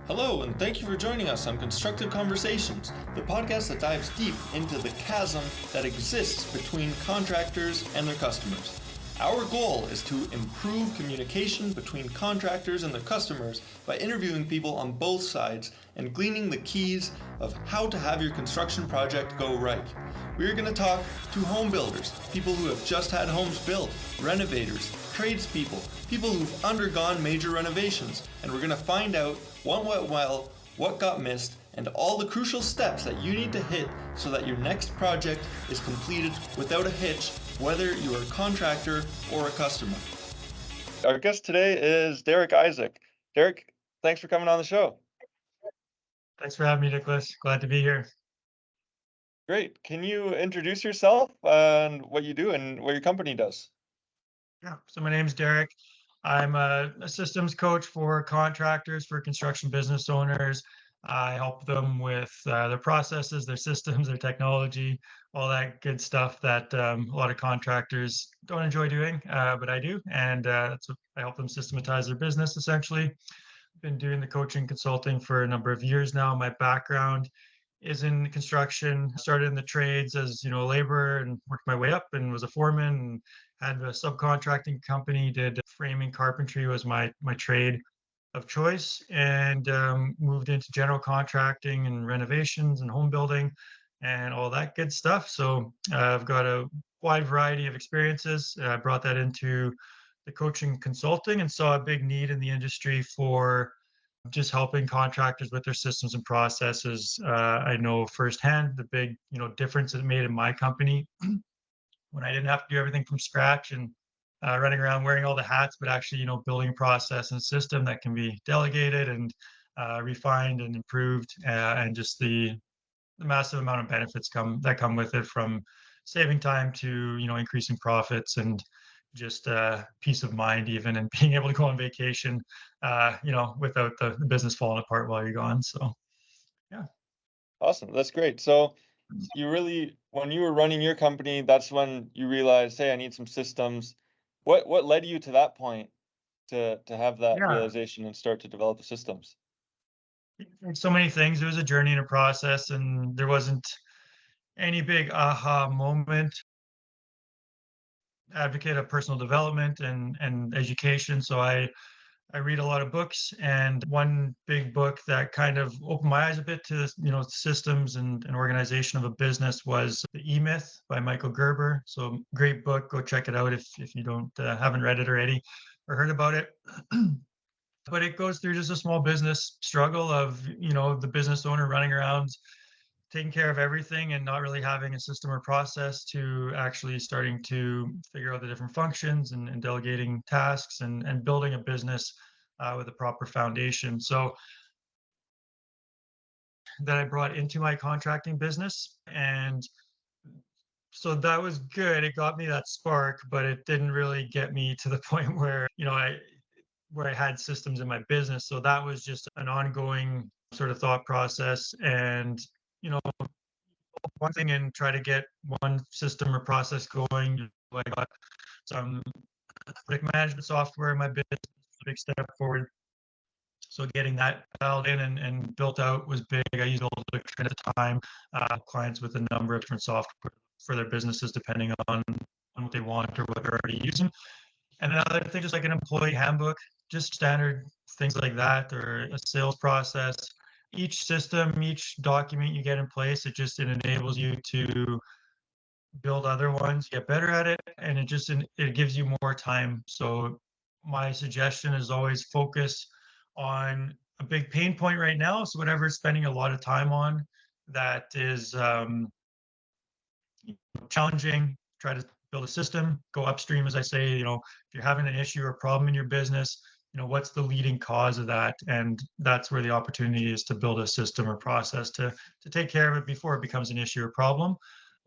Hello, and thank you for joining us on Constructive Conversations, the podcast that dives deep into the chasm that exists between contractors and their customers. Our goal is to improve communication between contractors and their customers by interviewing people on both sides and gleaning the keys of how to have your construction project go right. We are going to talk to home builders, people who have just had homes built, renovators, tradespeople, people who've undergone major renovations, and we're going to find out what went well, what got missed, and all the crucial steps that you need to hit so that your next project is completed without a hitch, whether you are a contractor or a customer. Our guest today is Derek Isaac. Derek, thanks for coming on the show. Thanks for having me, Nicholas. Glad to be here. Great. Can you introduce yourself and what you do and what your company does? Yeah. So my name's Derek. I'm a systems coach for contractors, for construction business owners. I help them with their processes, their systems, their technology, all that good stuff that a lot of contractors don't enjoy doing, but I do. And that's what I help them systematize their business essentially. Been doing the coaching consulting for a number of years now. My background is in construction. Started in the trades as a laborer and worked my way up and was a foreman and had a subcontracting company. Did framing carpentry was my trade of choice, and moved into general contracting and renovations and home building and all that good stuff. So I've got a wide variety of experiences. I brought that into the coaching consulting and saw a big need in the industry for just helping contractors with their systems and processes. I know firsthand the big, difference it made in my company when I didn't have to do everything from scratch and running around wearing all the hats, but actually, building a process and system that can be delegated and refined and improved, and just the massive amount of benefits come with it, from saving time to increasing profits and just peace of mind even, and being able to go on vacation without the business falling apart while you're gone. So yeah. Awesome. That's great. So you really, when you were running your company, that's when you realized, hey, I need some systems. What led you to that point to have that Yeah, realization and start to develop the systems? like so many things. It was a journey and a process, and there wasn't any big aha moment. Advocate of personal development and education, so I read a lot of books, and one big book that kind of opened my eyes a bit to systems and organization of a business was The E-Myth by Michael Gerber. So great book. Go check it out if you don't haven't read it already or heard about it. But it goes through just a small business struggle of the business owner running around taking care of everything and not really having a system or process, to actually starting to figure out the different functions and delegating tasks and building a business with a proper foundation. So that I brought into my contracting business. And so that was good. It got me that spark, but it didn't really get me to the point where, where I had systems in my business. So that was just an ongoing sort of thought process. And, one thing and try to get one system or process going. I got some project management software in my business, a big step forward. So getting that dialed in and built out was big. I used all the at the time, clients with a number of different software for their businesses, depending on what they want or what they're already using. And another thing, just like an employee handbook, just standard things like that, or a sales process. Each system, each document you get in place, it enables you to build other ones, get better at it, and it gives you more time. So my suggestion is always focus on a big pain point right now. So whatever it's spending a lot of time on that is challenging, try to build a system, go upstream, as I say. If you're having an issue or problem in your business, what's the leading cause of that? And that's where the opportunity is to build a system or process to take care of it before it becomes an issue or problem.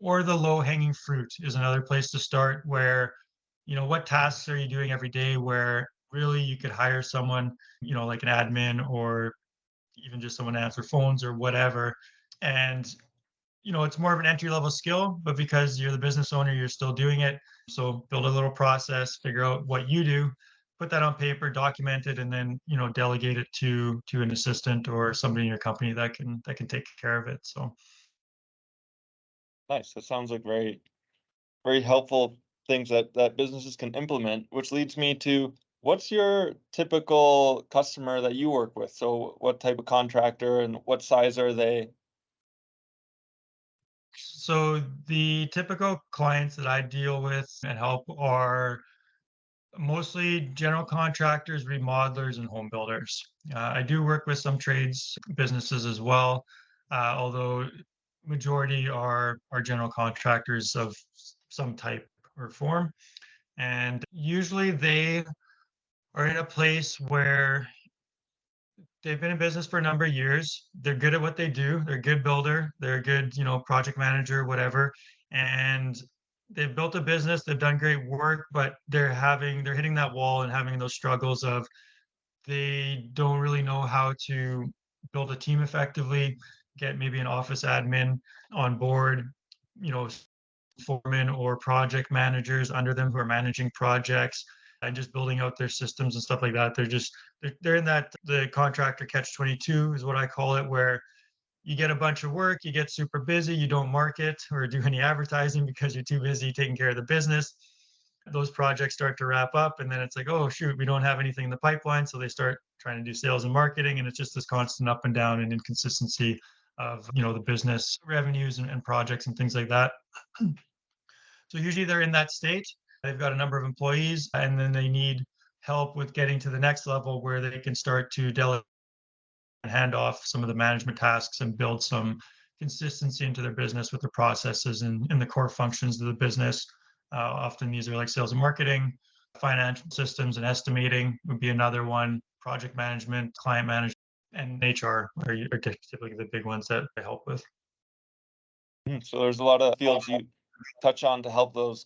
Or the low hanging fruit is another place to start, where, what tasks are you doing every day where really you could hire someone, like an admin, or even just someone to answer phones or whatever. And it's more of an entry level skill, but because you're the business owner, you're still doing it. So build a little process, figure out what you do, put that on paper, document it, and then delegate it to an assistant or somebody in your company that can take care of it. So Nice. That sounds like very helpful things that businesses can implement, which leads me to what's your typical customer that you work with? So what type of contractor and what size are they? so the typical clients that I deal with and help are mostly general contractors, remodelers, and home builders. I do work with some trades businesses as well, although majority are general contractors of some type or form. And usually they are in a place where they've been in business for a number of years. They're good at what they do. They're a good builder. They're a good, project manager, whatever. And they've built a business. They've done great work, but they're hitting that wall and having those struggles of they don't really know how to build a team effectively, get maybe an office admin on board, you know, foremen or project managers under them who are managing projects and just building out their systems and stuff like that. They're in that the contractor catch 22 is what I call it, where you get a bunch of work, you get super busy, you don't market or do any advertising because you're too busy taking care of the business. Those projects start to wrap up, and then it's like, oh, shoot, we don't have anything in the pipeline. So they start trying to do sales and marketing, and it's just this constant up and down and inconsistency of, the business revenues and projects and things like that. So usually they're in that state. They've got a number of employees, and then they need help with getting to the next level where they can start to delegate and hand off some of the management tasks and build some consistency into their business with the processes and the core functions of the business. Often these are like sales and marketing, financial systems and estimating would be another one, project management, client management, and HR are typically the big ones that I help with. So there's a lot of fields you touch on to help those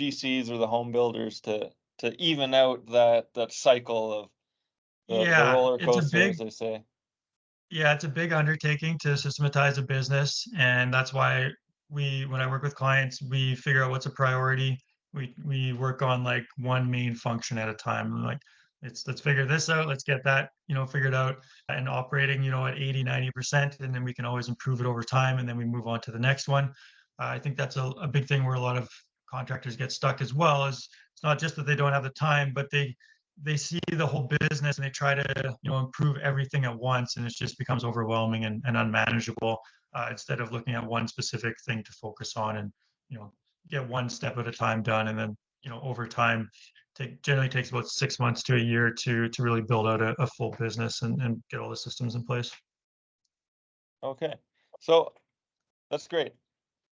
GCs or the home builders to even out that cycle of the Yeah, roller it's a coaster, big as they say. Yeah, it's a big undertaking to systematize a business, and that's why when I work with clients, we figure out what's a priority. We work on like one main function at a time. Like let's figure this out, let's get that, figured out and operating, at 80, 90%, and then we can always improve it over time, and then we move on to the next one. I think that's a big thing where a lot of contractors get stuck as well, is it's not just that they don't have the time, but they see the whole business and they try to improve everything at once, and it just becomes overwhelming and unmanageable, instead of looking at one specific thing to focus on and you know get one step at a time done, and then over time generally takes about 6 months to a year to really build out a full business and get all the systems in place. Okay. So that's great.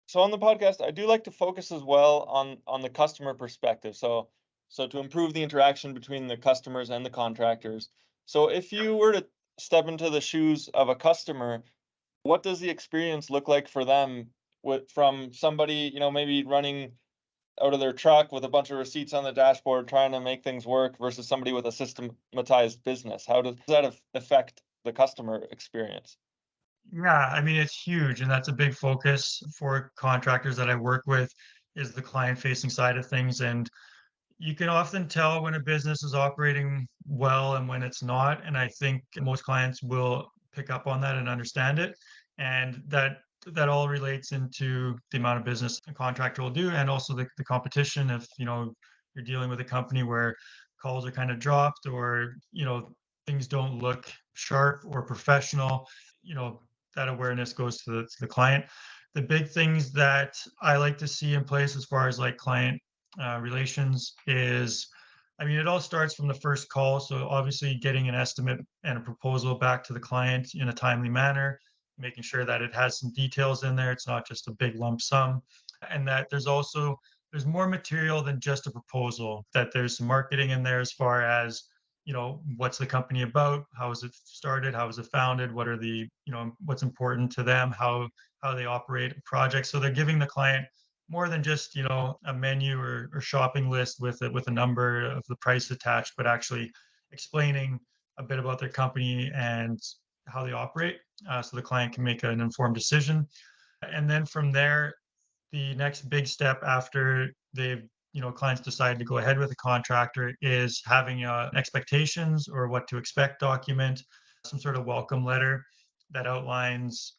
So on the podcast, I do like to focus as well on the customer perspective. So to improve the interaction between the customers and the contractors. So if you were to step into the shoes of a customer, what does the experience look like for them from somebody, maybe running out of their truck with a bunch of receipts on the dashboard trying to make things work versus somebody with a systematized business? How does that affect the customer experience? Yeah, I mean, it's huge, and that's a big focus for contractors that I work with, is the client facing side of things. And you can often tell when a business is operating well and when it's not. And I think most clients will pick up on that and understand it. And that all relates into the amount of business a contractor will do, and also the competition. If you're dealing with a company where calls are kind of dropped, or things don't look sharp or professional, you know that awareness goes to the client. The big things that I like to see in place as far as like client relations is, I mean, it all starts from the first call. So obviously getting an estimate and a proposal back to the client in a timely manner, making sure that it has some details in there. It's not just a big lump sum, and that there's more material than just a proposal. That there's some marketing in there as far as what's the company about, how was it started, how was it founded, what are the what's important to them, how they operate projects. So they're giving the client more than just a menu or shopping list with a number of the price attached, but actually explaining a bit about their company and how they operate, so the client can make an informed decision. And then from there, the next big step after they've clients decide to go ahead with a contractor is having expectations or what to expect document, some sort of welcome letter that outlines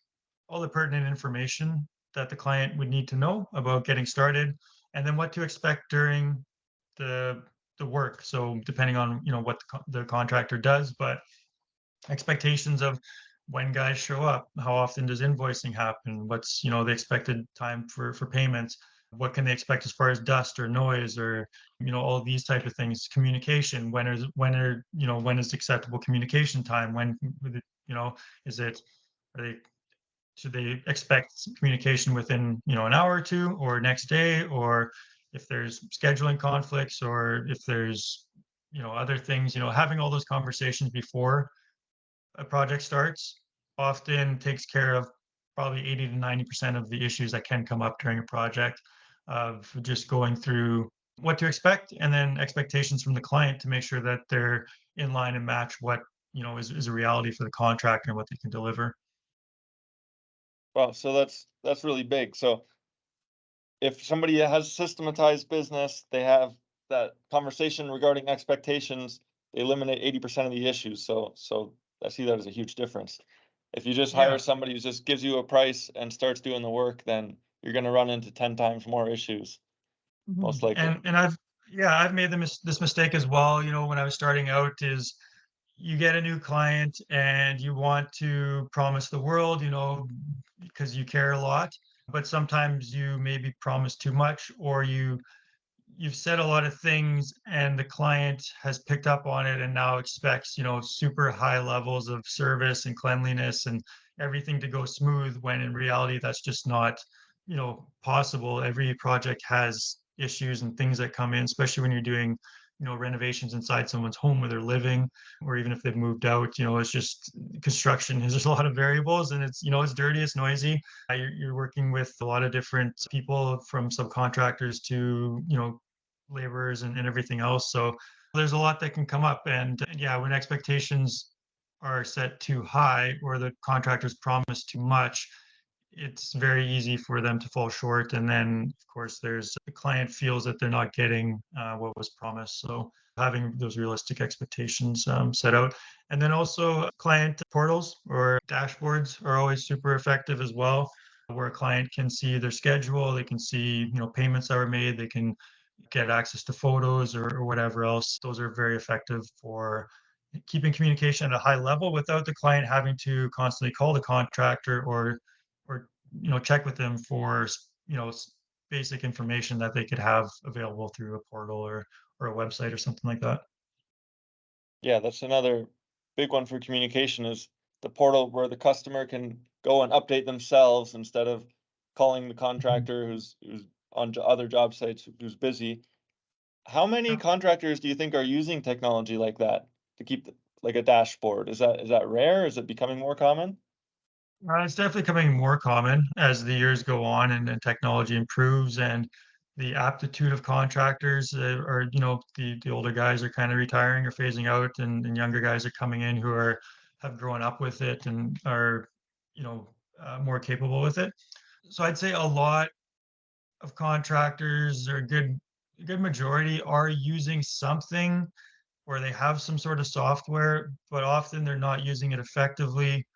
all the pertinent information that the client would need to know about getting started, and then what to expect during the the work. So depending on what the contractor does, but expectations of when guys show up, how often does invoicing happen, what's the expected time for payments, what can they expect as far as dust or noise or all these type of things, communication, when is acceptable communication time, when is it are they should they expect communication within an hour or two or next day, or if there's scheduling conflicts, or if there's other things, having all those conversations before a project starts often takes care of probably 80 to 90% of the issues that can come up during a project, of just going through what to expect and then expectations from the client to make sure that they're in line and match what is a reality for the contractor and what they can deliver. Well, so that's really big. So if somebody has systematized business, they have that conversation regarding expectations, they eliminate 80% of the issues. So I see that as a huge difference. If you just hire Yeah. somebody who just gives you a price and starts doing the work, then you're going to run into 10 times more issues, most Mhm. likely. And I've made this mistake as well, when I was starting out, is you get a new client and you want to promise the world, because you care a lot, but sometimes you maybe promise too much, or you've said a lot of things and the client has picked up on it and now expects, super high levels of service and cleanliness and everything to go smooth, when in reality that's just not, possible. Every project has issues and things that come in, especially when you're doing, renovations inside someone's home where they're living, or even if they've moved out, it's just construction. There's a lot of variables, and it's dirty, it's noisy. You're working with a lot of different people, from subcontractors to, laborers and everything else. So there's a lot that can come up. And yeah, when expectations are set too high or the contractors promise too much, it's very easy for them to fall short. And then, of course, there's the client feels that they're not getting what was promised. So having those realistic expectations set out. And then also client portals or dashboards are always super effective as well, where a client can see their schedule, they can see, payments that were made, they can get access to photos or whatever else. Those are very effective for keeping communication at a high level without the client having to constantly call the contractor or check with them for basic information that they could have available through a portal or a website or something like that. Yeah, that's another big one for communication is the portal where the customer can go and update themselves instead of calling the Mhm. contractor who's on other job sites who's busy. How many Yeah. contractors do you think are using technology like that to keep like a dashboard? Is that rare? Is it becoming more common? It's definitely becoming more common as the years go on and technology improves, and the aptitude of contractors are, the older guys are kind of retiring or phasing out, and younger guys are coming in who have grown up with it and are, more capable with it. So I'd say a lot of contractors, or a good majority, are using something, or they have some sort of software, but often they're not using it effectively,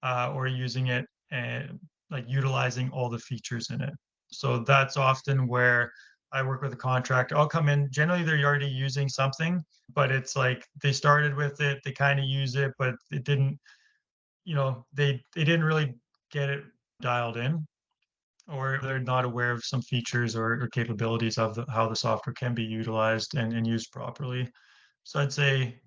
or using it and like utilizing all the features in it. So that's often where I work with a contractor. I'll come in. Generally, they're already using something, but it's like they started with it, they kind of use it, but it didn't, they didn't really get it dialed in, or they're not aware of some features or capabilities of how the software can be utilized and used properly. So I'd say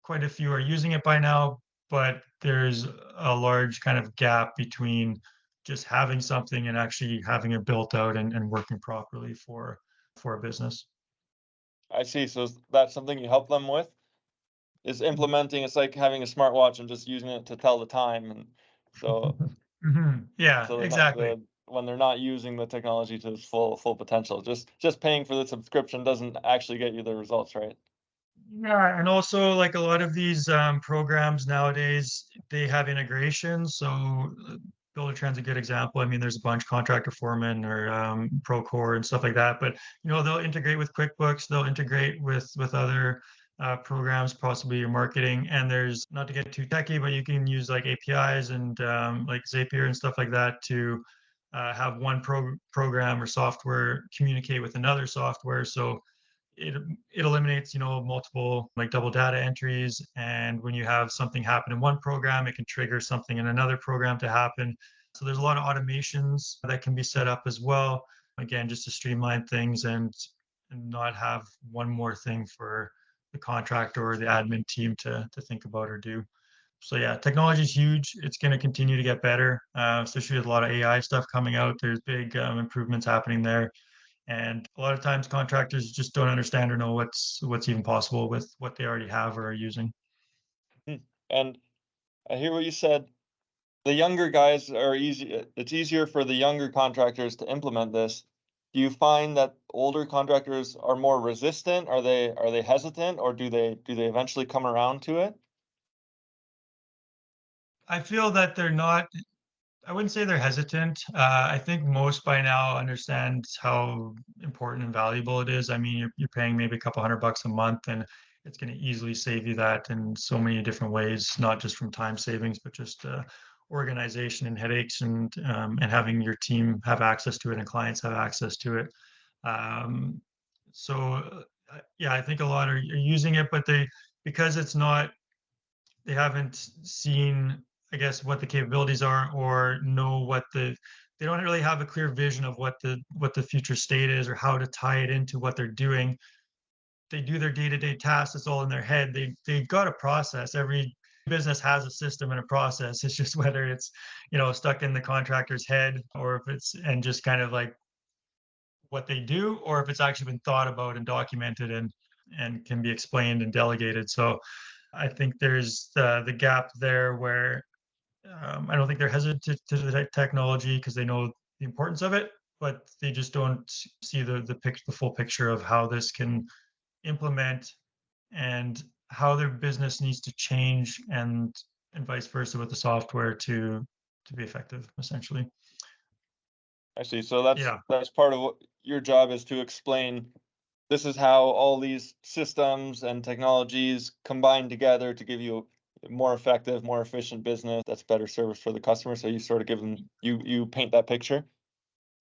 quite a few are using it by now, but there's a large kind of gap between just having something and actually having it built out and working properly for a business. I see. So is that something you help them with? Is implementing, it's like having a smartwatch and just using it to tell the time, and so Mhm. Yeah, so they're not exactly. the when they're not using the technology to its full potential. Just paying for the subscription doesn't actually get you the results, right? Yeah, and also like a lot of these programs nowadays, they have integration. So Buildertrend's a good example. I mean, there's a bunch, Contractor Foreman or Procore and stuff like that. But they'll integrate with QuickBooks. They'll integrate with other programs, possibly your marketing. And there's, not to get too techy, but you can use like APIs and like Zapier and stuff like that to have one program or software communicate with another software. So it eliminates multiple like double data entries, and when you have something happen in one program, it can trigger something in another program to happen. So there's a lot of automations that can be set up as well, again, just to streamline things and not have one more thing for the contractor or the admin team to think about or do. So yeah, technology is huge. It's going to continue to get better, especially with a lot of AI stuff coming out. There's big improvements happening there, and a lot of times contractors just don't understand or know what's even possible with what they already have or are using. Hmm. And I hear what you said. The younger guys are easy. It's easier for the younger contractors to implement this. Do you find that older contractors are more resistant? Are they hesitant, or do they eventually come around to it? I feel that they're not, I wouldn't say they're hesitant. I think most by now understand how important and valuable it is. I mean, you're paying maybe a couple $100 a month, and it's going to easily save you that in so many different ways, not just from time savings, but just organization and headaches, and having your team have access to it and clients have access to it. Um, so yeah, I think a lot are using it, but because it's not, they haven't seen, I guess, what the capabilities are, or know they don't really have a clear vision of what the future state is or how to tie it into what they're doing. They do their day-to-day tasks, it's all in their head. They've got a process. Every business has a system and a process. It's just whether it's, stuck in the contractor's head, or if it's, and just kind of like what they do, or if it's actually been thought about and documented and can be explained and delegated. So I think there's the gap there where I don't think they're hesitant to the technology because they know the importance of it, but they just don't see the full picture of how this can implement, and how their business needs to change, and vice versa with the software to be effective, essentially. I see. So that's Yeah. that's part of what your job is, to explain this is how all these systems and technologies combine together to give you a more effective, more efficient business that's better service for the customer. So you sort of give them, you paint that picture.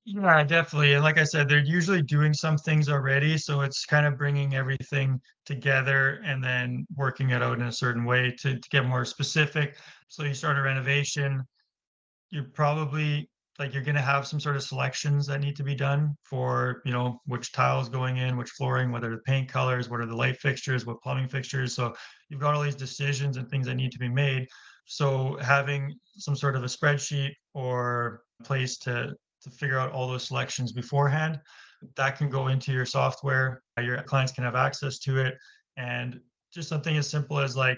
Yeah, definitely. And like I said, they're usually doing some things already. So it's kind of bringing everything together and then working it out in a certain way to get more specific. So you start a renovation, you're probably, like, you're going to have some sort of selections that need to be done for, which tiles going in, which flooring, what are the paint colors, what are the light fixtures, what plumbing fixtures. So you've got all these decisions and things that need to be made. So having some sort of a spreadsheet or place to figure out all those selections beforehand, that can go into your software. Your clients can have access to it, and just something as simple as like,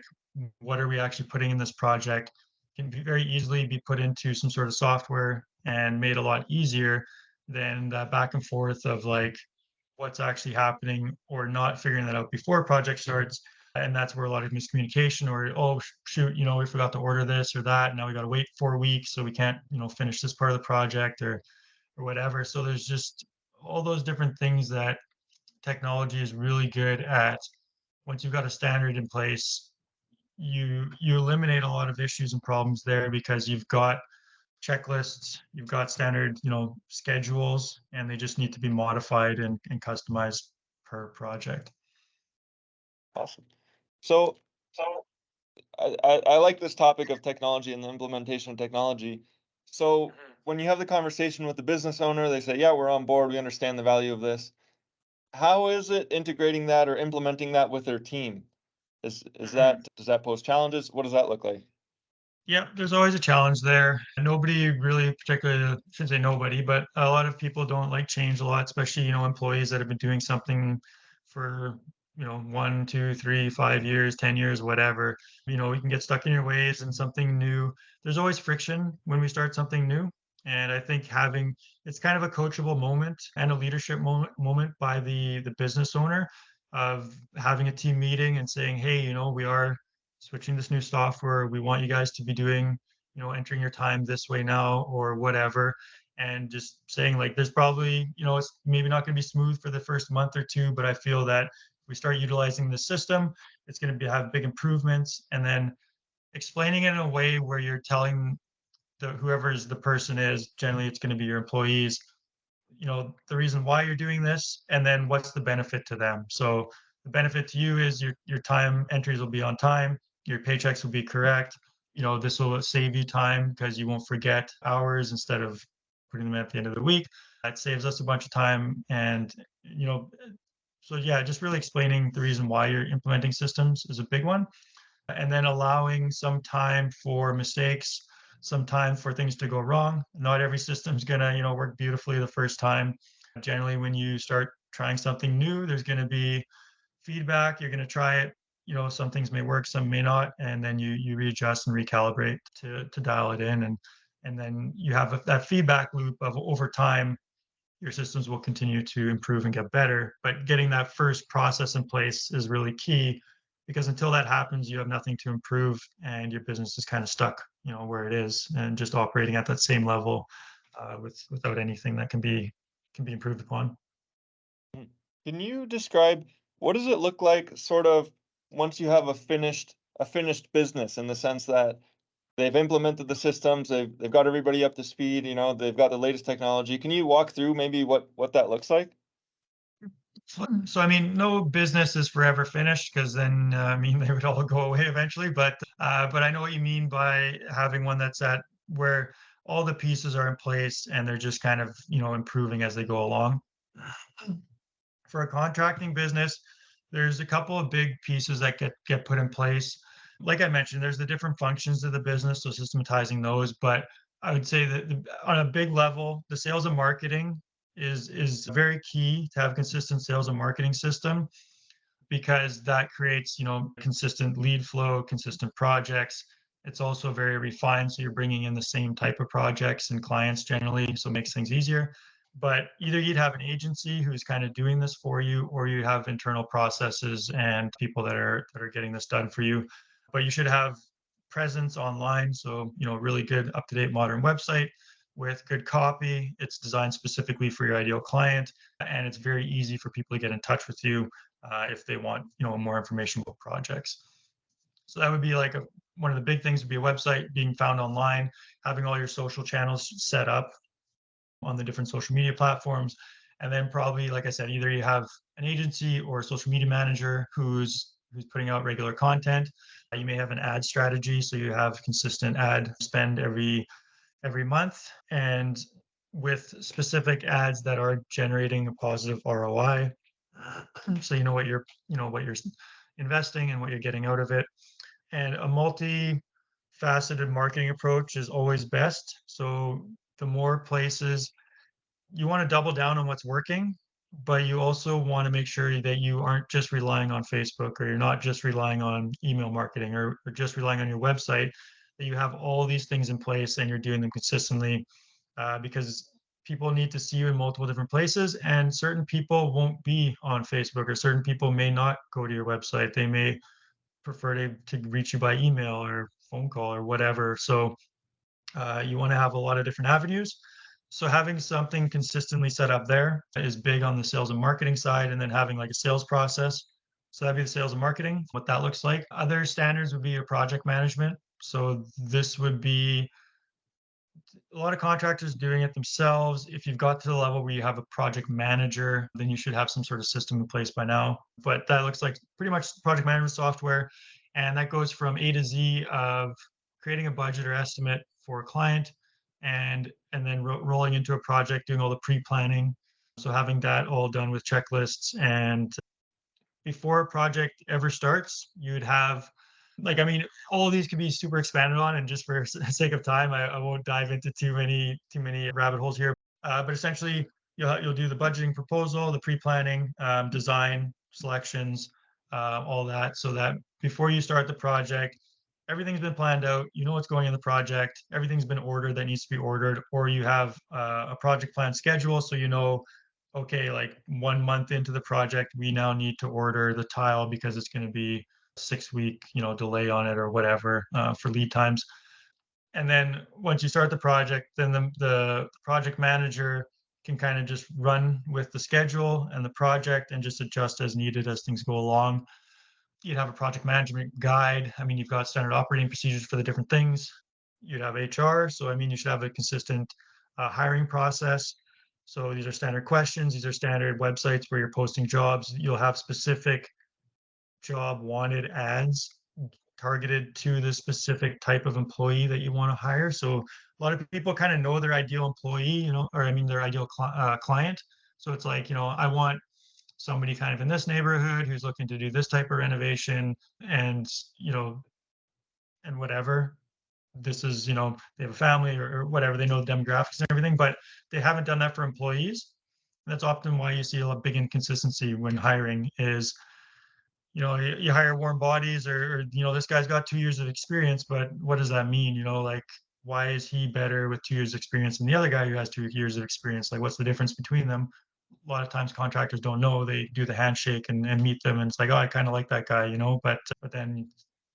what are we actually putting in this project, can be very easily be put into some sort of software and made a lot easier than that back and forth of like what's actually happening or not figuring that out before a project starts. And that's where a lot of miscommunication, or, oh shoot, we forgot to order this or that, now we got to wait 4 weeks, so we can't finish this part of the project, or whatever. So there's just all those different things that technology is really good at. Once you've got a standard in place, you eliminate a lot of issues and problems there, because you've got checklists, you've got standard, schedules, and they just need to be modified and customized per project. Awesome. So I like this topic of technology and the implementation of technology. So when you have the conversation with the business owner, they say, yeah, we're on board. We understand the value of this. How is it integrating that or implementing that with their team? Does that pose challenges? What does that look like? Yeah, there's always a challenge there. Nobody really, particularly, I shouldn't say nobody, but a lot of people don't like change a lot, especially, employees that have been doing something for, 1, 2, 3, 5 years, 10 years, whatever. You can get stuck in your ways, and something new. There's always friction when we start something new. And I think it's kind of a coachable moment and a leadership moment by the business owner, of having a team meeting and saying, hey, we are switching this new software. We want you guys to be doing, entering your time this way now or whatever. And just saying like, there's probably, it's maybe not going to be smooth for the first month or two, but I feel that if we start utilizing the system, it's going to have big improvements. And then explaining it in a way where you're telling whoever is the person is, generally it's going to be your employees, the reason why you're doing this, and then what's the benefit to them. So the benefit to you is your time entries will be on time, your paychecks will be correct. This will save you time because you won't forget hours instead of putting them at the end of the week. That saves us a bunch of time. And so yeah, just really explaining the reason why you're implementing systems is a big one. And then allowing some time for mistakes, some time for things to go wrong. Not every system's gonna, work beautifully the first time. Generally, when you start trying something new, there's gonna be feedback. You're gonna try it. Some things may work, some may not, and then you readjust and recalibrate to dial it in, and then you have that feedback loop of over time. Your systems will continue to improve and get better, but getting that first process in place is really key because until that happens, you have nothing to improve and your business is kind of stuck, where it is and just operating at that same level without anything that can be improved upon. Mm. Can you describe what does it look like sort of once you have a finished business in the sense that they've implemented the systems, they've got everybody up to speed, they've got the latest technology. Can you walk through maybe what that looks like? So, I mean, no business is forever finished because then, I mean, they would all go away eventually. But I know what you mean by having one that's at where all the pieces are in place and they're just kind of, improving as they go along. For a contracting business, there's a couple of big pieces that get put in place. Like I mentioned, there's the different functions of the business, so systematizing those. But I would say that on a big level, the sales and marketing is very key to have consistent sales and marketing system because that creates, consistent lead flow, consistent projects. It's also very refined, so you're bringing in the same type of projects and clients generally, so it makes things easier. But either you'd have an agency who's kind of doing this for you, or you have internal processes and people that are getting this done for you. But you should have presence online, so really good, up-to-date, modern website with good copy. It's designed specifically for your ideal client, and it's very easy for people to get in touch with you if they want more information about projects. So that would be like one of the big things would be a website being found online, having all your social channels set up on the different social media platforms. And then probably, like I said, either you have an agency or a social media manager who's putting out regular content. You may have an ad strategy, so you have consistent ad spend every month and with specific ads that are generating a positive ROI. So you know what you're investing and what you're getting out of it. And a multi-faceted marketing approach is always best. So the more places you want to double down on what's working, but you also want to make sure that you aren't just relying on Facebook or you're not just relying on email marketing or just relying on your website, that you have all these things in place and you're doing them consistently because people need to see you in multiple different places and certain people won't be on Facebook or certain people may not go to your website. They may prefer to reach you by email or phone call or whatever. So you want to have a lot of different avenues. So having something consistently set up there is big on the sales and marketing side, and then having like a sales process. So that'd be the sales and marketing, what that looks like. Other standards would be your project management. So this would be a lot of contractors doing it themselves. If you've got to the level where you have a project manager, then you should have some sort of system in place by now. But that looks like pretty much project management software. And that goes from A to Z of creating a budget or estimate for a client and then rolling into a project, doing all the pre-planning. So having that all done with checklists. And before a project ever starts, you'd have like, I mean, all of these could be super expanded on, and just for sake of time, I won't dive into too many rabbit holes here. But essentially, you'll do the budgeting proposal, the pre-planning, design, selections, all that, so that before you start the project, everything's been planned out. You know what's going in the project. Everything's been ordered that needs to be ordered, or you have a project plan schedule, so okay, like 1 month into the project, we now need to order the tile because it's going to be 6 week delay on it or whatever for lead times. And then once you start the project, then the project manager can kind of just run with the schedule and the project and just adjust as needed as things go along. You'd have a project management guide. I mean, you've got standard operating procedures for the different things. You'd have HR. So, I mean, you should have a consistent hiring process. So these are standard questions. These are standard websites where you're posting jobs. You'll have specific job wanted ads targeted to the specific type of employee that you want to hire. So a lot of people kind of know their ideal employee, or I mean their ideal client. So it's like, I want somebody kind of in this neighborhood who's looking to do this type of renovation, and you know and whatever. This is, they have a family, or whatever, they know the demographics and everything, but they haven't done that for employees. That's often why you see a big inconsistency when hiring is, you hire warm bodies, or this guy's got 2 years of experience, but what does that mean? Like, why is he better with 2 years experience than the other guy who has 2 years of experience? Like, what's the difference between them? A lot of times contractors don't know. They do the handshake and meet them, and it's like, oh, I kind of like that guy, but then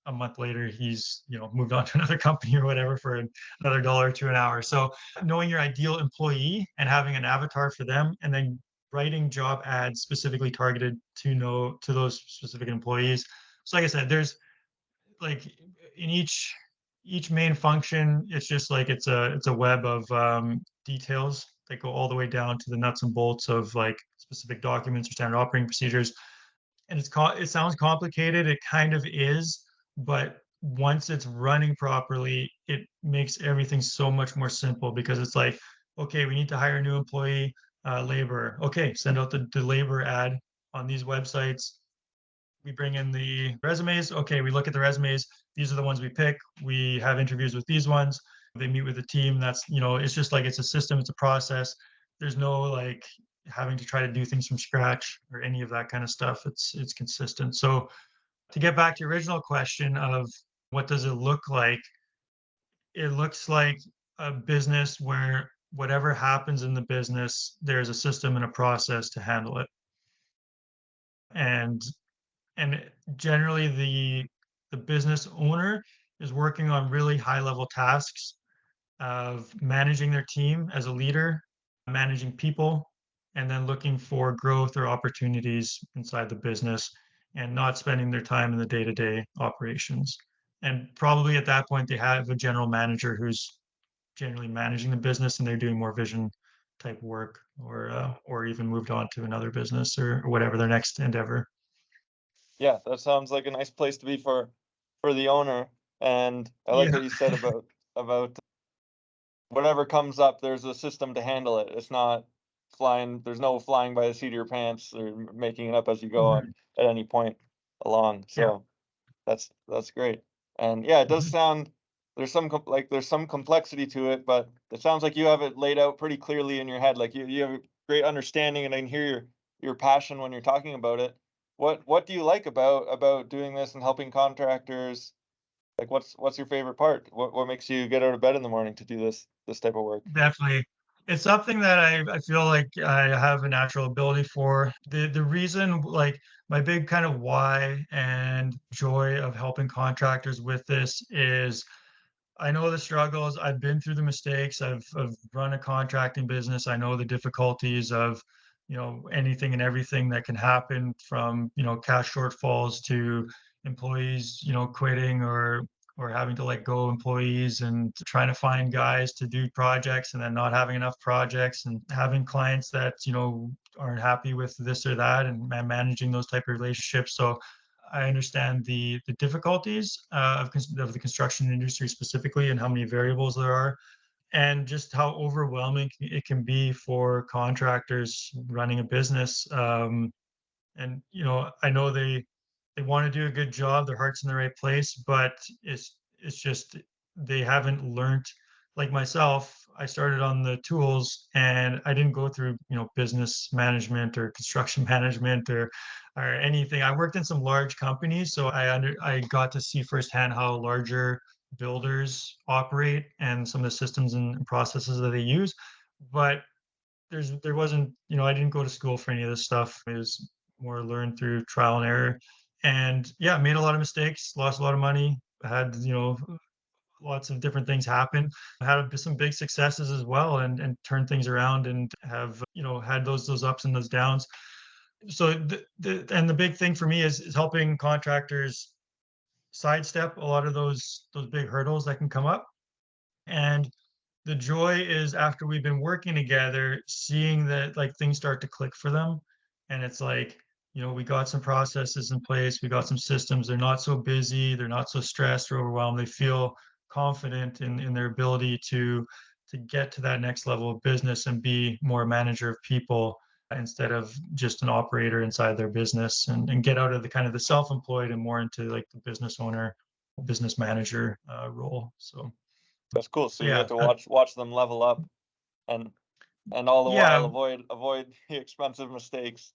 a month later he's moved on to another company or whatever for another dollar or two an hour. So knowing your ideal employee and having an avatar for them, and then writing job ads specifically targeted to those specific employees. So like I said, there's like in each main function, it's just like it's a web of details that go all the way down to the nuts and bolts of like specific documents or standard operating procedures. And it sounds complicated. It kind of is, but once it's running properly, it makes everything so much more simple, because it's like, okay, we need to hire a new employee, labor. Okay, send out the labor ad on these websites. We bring in the resumes. Okay, we look at the resumes. These are the ones we pick. We have interviews with these ones. They meet with the team. That's, it's just like it's a system, it's a process. There's no like having to try to do things from scratch or any of that kind of stuff. It's consistent. So to get back to your original question of what does it look like? It looks like a business where whatever happens in the business, there's a system and a process to handle it. And and generally the business owner is working on really high level tasks of managing their team as a leader, managing people, and then looking for growth or opportunities inside the business, and not spending their time in the day-to-day operations. And probably at that point they have a general manager who's generally managing the business, and they're doing more vision type work, or even moved on to another business, or whatever their next endeavor. Yeah, that sounds like a nice place to be for the owner. And I like Yeah. what you said about whatever comes up, there's a system to handle it. It's not flying. There's no flying by the seat of your pants or making it up as you go on Mhm. at any point along. Yeah. So that's great. And yeah, it does Mhm. sound there's some complexity to it, but it sounds like you have it laid out pretty clearly in your head. Like you have a great understanding, and I can hear your passion when you're talking about it. What do you like about doing this and helping contractors? Like what's your favorite part? What makes you get out of bed in the morning to do this type of work? Definitely. It's something that I feel like I have a natural ability for. The reason, like, my big kind of why and joy of helping contractors with this is I know the struggles. I've been through the mistakes. I've run a contracting business. I know the difficulties of, anything and everything that can happen, from, cash shortfalls to employees, quitting, or having to let go employees, and trying to find guys to do projects, and then not having enough projects, and having clients that, aren't happy with this or that, and managing those type of relationships. So I understand the difficulties of the construction industry specifically, and how many variables there are, and just how overwhelming it can be for contractors running a business. And I know they want to do a good job, their heart's in the right place, but it's just they haven't learned. Like myself, I started on the tools, and I didn't go through business management or construction management, or anything. I worked in some large companies, so I got to see firsthand how larger builders operate, and some of the systems and processes that they use. But there wasn't, I didn't go to school for any of this stuff. It was more learned through trial and error. And yeah, made a lot of mistakes, lost a lot of money, had, lots of different things happen. I had some big successes as well, and turned things around, and have, had those ups and those downs. So the big thing for me is helping contractors sidestep a lot of those big hurdles that can come up. And the joy is, after we've been working together, seeing that, like, things start to click for them. And it's like, we got some processes in place, we got some systems. They're not so busy, they're not so stressed or overwhelmed. They feel confident in their ability to get to that next level of business and be more a manager of people instead of just an operator inside their business, and get out of the kind of the self-employed and more into like the business owner, business manager role. So That's cool. So you yeah, get to watch them level up, and all the while yeah, avoid the expensive mistakes.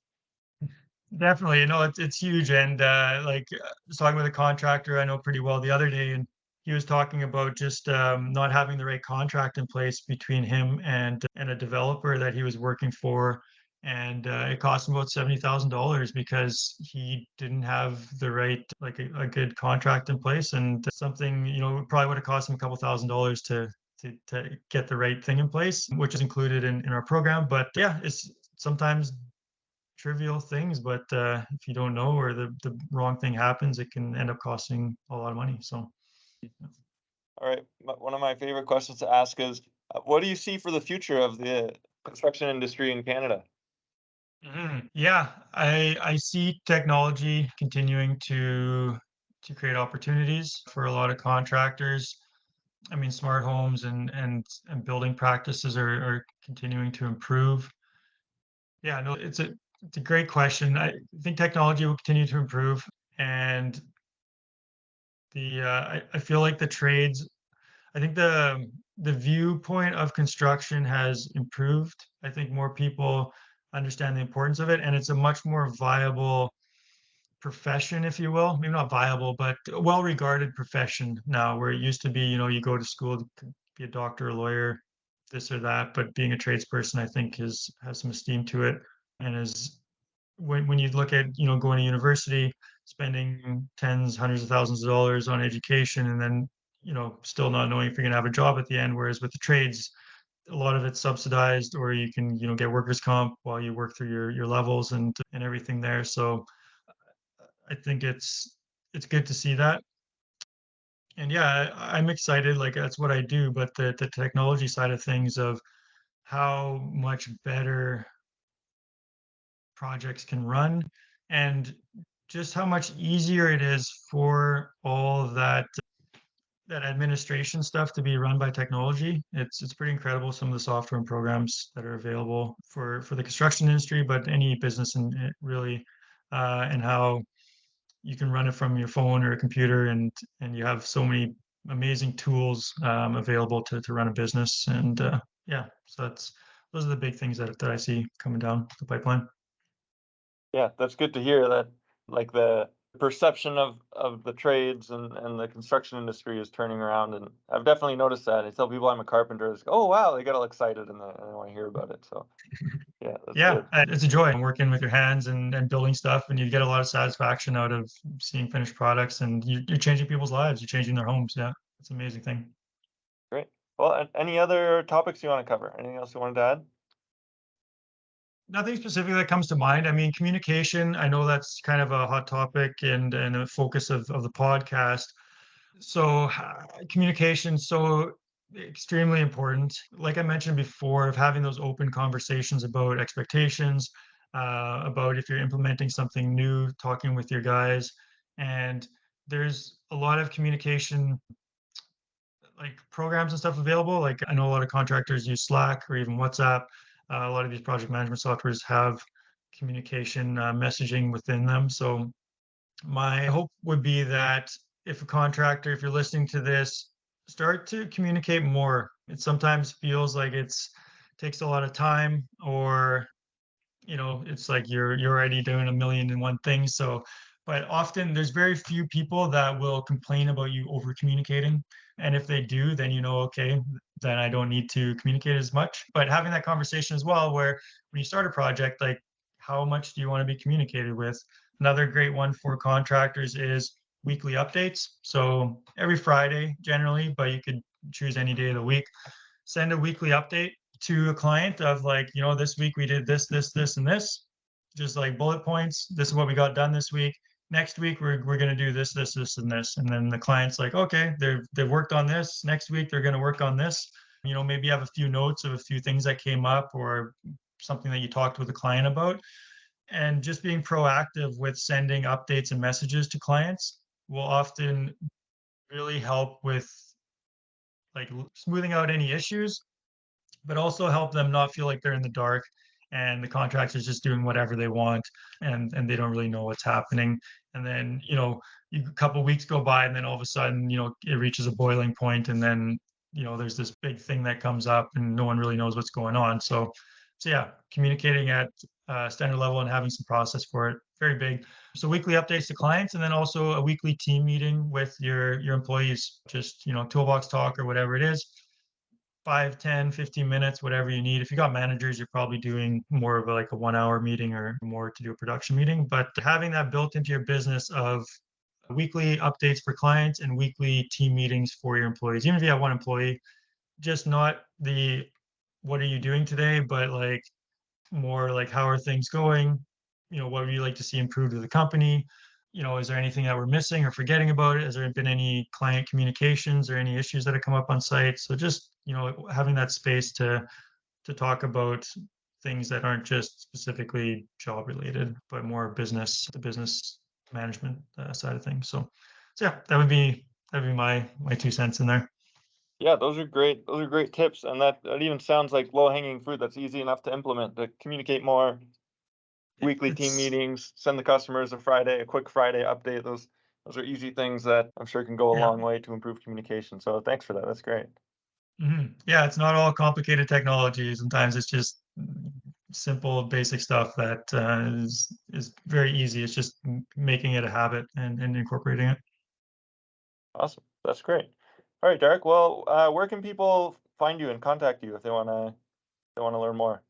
definitely. It's huge. And like, I was talking with a contractor I know pretty well the other day, and he was talking about just not having the right contract in place between him and a developer that he was working for. And it cost him about $70,000 because he didn't have the right, like, a good contract in place. And something, probably would have cost him a couple $1,000s to get the right thing in place, which is included in our program. But yeah, it's sometimes trivial things, but if you don't know, or the wrong thing happens, it can end up costing a lot of money. So All right. One of my favorite questions to ask is, what do you see for the future of the construction industry in Canada? yeah, I see technology continuing to create opportunities for a lot of contractors. I mean, smart homes and building practices are continuing to improve. Yeah, no, it's a great question. I think technology will continue to improve. And I feel like the trades, I think the viewpoint of construction has improved. I think more people understand the importance of it, and it's a much more viable profession, if you will. Maybe not viable, but a well-regarded profession now, where it used to be, you go to school to be a doctor, a lawyer, this or that. But being a tradesperson, I think, has some esteem to it, and is, when you look at, going to university, spending tens, hundreds of thousands of dollars on education, and then, still not knowing if you're going to have a job at the end. Whereas with the trades, a lot of it's subsidized, or you can, get workers' comp while you work through your levels and everything there. So I think it's good to see that. And yeah, I'm excited. Like, that's what I do. But the technology side of things, of how much better projects can run, and just how much easier it is for all of that administration stuff to be run by technology. It's pretty incredible, some of the software and programs that are available for the construction industry, but any business, and really, and how you can run it from your phone or a computer, and you have so many amazing tools available to run a business. And yeah, so those are the big things that I see coming down the pipeline. Yeah, that's good to hear that, like, the perception of the trades and the construction industry is turning around, and I've definitely noticed that. I tell people I'm a carpenter, it's, oh wow, they get all excited and they want to hear about it. So yeah, that's Yeah, good. it's a joy working with your hands and building stuff, and you get a lot of satisfaction out of seeing finished products, and you're changing people's lives, you're changing their homes. Yeah, it's an amazing thing. Great. Well, any other topics you want to cover? Anything else you wanted to add? Nothing specific that comes to mind. I mean, communication, I know that's kind of a hot topic, and a focus of the podcast. So communication, so extremely important. Like I mentioned before, of having those open conversations about expectations, about if you're implementing something new, talking with your guys. And there's a lot of communication, like, programs and stuff available. Like, I know a lot of contractors use Slack or even WhatsApp. A lot of these project management softwares have communication messaging within them. So my hope would be that, if a contractor, if you're listening to this, start to communicate more. It sometimes feels like it's takes a lot of time, or it's like you're already doing a million and one things. So, but often there's very few people that will complain about you over communicating. And if they do, then, okay, then I don't need to communicate as much. But having that conversation as well, where when you start a project, like, how much do you want to be communicated with? Another great one for contractors is, weekly updates. So every Friday generally, but you could choose any day of the week. Send a weekly update to a client of like, this week we did this, this, this, and this. Just like bullet points. This is what we got done this week. Next week we're gonna do this, this, this, and this. And then the client's like, okay, they've worked on this. Next week they're gonna work on this. Maybe you have a few notes of a few things that came up or something that you talked with the client about. And just being proactive with sending updates and messages to clients will often really help with like smoothing out any issues, but also help them not feel like they're in the dark and the contractor's just doing whatever they want and they don't really know what's happening. And then, a couple weeks go by and then all of a sudden, it reaches a boiling point and then, there's this big thing that comes up and no one really knows what's going on. So yeah, communicating at standard level and having some process for it, very big. So weekly updates to clients, and then also a weekly team meeting with your employees, just, toolbox talk or whatever it is, 5, 10, 15 minutes, whatever you need. If you got managers, you're probably doing more of like a 1 hour meeting or more to do a production meeting. But having that built into your business of weekly updates for clients and weekly team meetings for your employees, even if you have one employee, just not the what are you doing today, but like more like how are things going? What would you like to see improved with the company? Is there anything that we're missing or forgetting about it? Has there been any client communications or any issues that have come up on site? So just, having that space to talk about things that aren't just specifically job related, but more the business management side of things. So yeah, that'd be my 2 cents in there. Yeah, those are great. Those are great tips, and that even sounds like low-hanging fruit that's easy enough to implement, to communicate more, weekly team It's meetings, send the customers a quick Friday update. Those are easy things that I'm sure can go a yeah. long way to improve communication. So thanks for that. That's great. Yeah, it's not all complicated technology. Sometimes it's just simple, basic stuff that is very easy. It's just making it a habit and incorporating it. Awesome. That's great. All right, Derek. Well, where can people find you and contact you if they wanna learn more?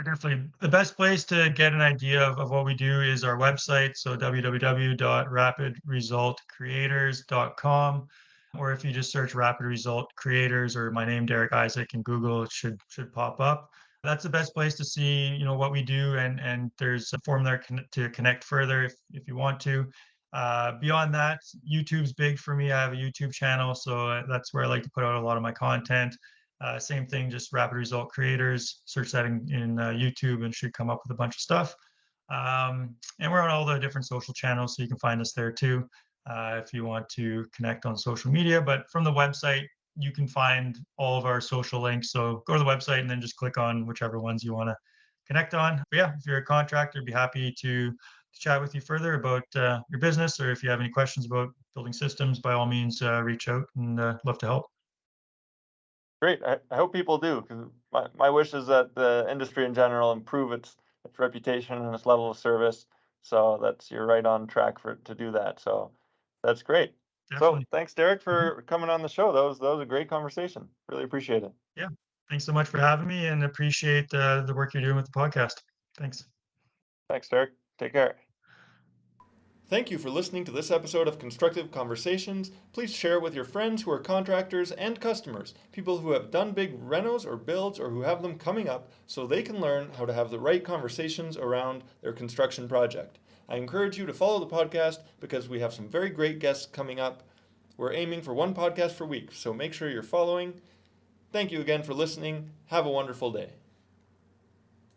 Definitely. The best place to get an idea of what we do is our website. So www.rapidresultcreators.com. Or if you just search Rapid Result Creators or my name, Derek Isaac, in Google, it should pop up. That's the best place to see, what we do. And there's a form there to connect further if you want to. Beyond that, YouTube's big for me. I have a YouTube channel, so that's where I like to put out a lot of my content. Same thing, just Rapid Result Creators. Search that in YouTube and should come up with a bunch of stuff. And we're on all the different social channels, so you can find us there too if you want to connect on social media. But from the website, you can find all of our social links. So go to the website and then just click on whichever ones you want to connect on. But yeah, if you're a contractor, I'd be happy to chat with you further about your business, or if you have any questions about building systems, by all means, reach out and love to help. Great. I hope people do, because my wish is that the industry in general improve its reputation and its level of service. So you're right on track to do that. So that's great. So Definitely. thanks, Derek, Mhm. for coming on the show. That was a great conversation. Really appreciate it. Yeah. Thanks so much for having me and appreciate the work you're doing with the podcast. Thanks. Thanks, Derek. Take care. Thank you for listening to this episode of Constructive Conversations. Please share with your friends who are contractors and customers, people who have done big renos or builds or who have them coming up, so they can learn how to have the right conversations around their construction project. I encourage you to follow the podcast because we have some very great guests coming up. We're aiming for one podcast per week, so make sure you're following. Thank you again for listening. Have a wonderful day.